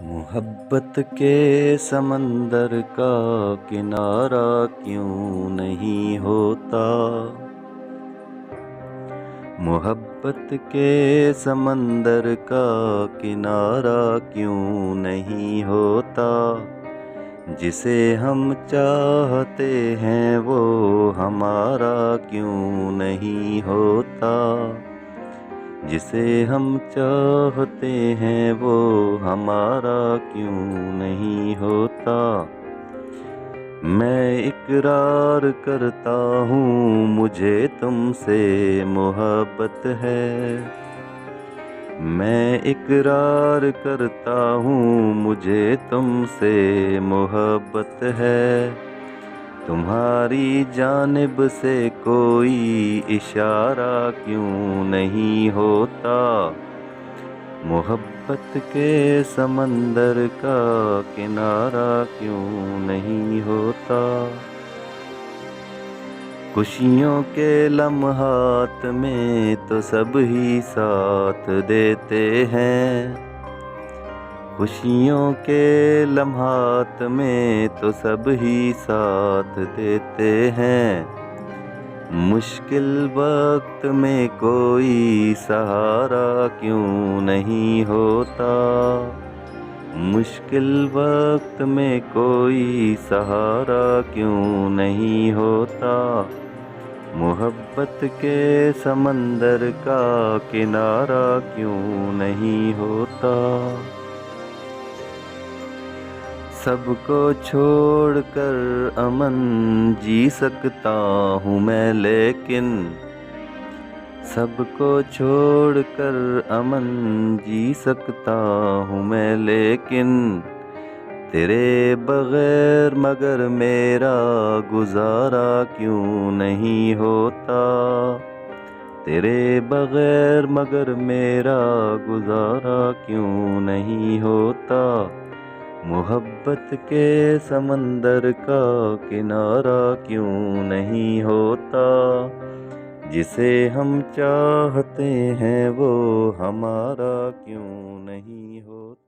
मोहब्बत के समंदर का किनारा क्यों नहीं होता। मोहब्बत के समंदर का किनारा क्यों नहीं होता। जिसे हम चाहते हैं वो हमारा क्यों नहीं होता। जिसे हम चाहते हैं वो हमारा क्यों नहीं होता। मैं इकरार करता हूँ मुझे तुमसे मोहब्बत है। मैं इकरार करता हूँ मुझे तुमसे मोहब्बत है। तुम्हारी जानिब से कोई इशारा क्यों नहीं होता। मोहब्बत के समंदर का किनारा क्यों नहीं होता। खुशियों के लम्हात में तो सब ही साथ देते हैं। खुशियों के लम्हात में तो सब ही साथ देते हैं। मुश्किल वक्त में कोई सहारा क्यों नहीं होता। मुश्किल वक्त में कोई सहारा क्यों नहीं होता। मोहब्बत के समंदर का किनारा क्यों नहीं होता। सबको छोड़कर अमन जी सकता हूँ मैं लेकिन। सबको छोड़कर अमन जी सकता हूँ मैं लेकिन। तेरे बगैर मगर मेरा गुजारा क्यों नहीं होता। तेरे बगैर मगर मेरा गुजारा क्यों नहीं होता। मोहब्बत के समंदर का किनारा क्यों नहीं होता। जिसे हम चाहते हैं वो हमारा क्यों नहीं होता।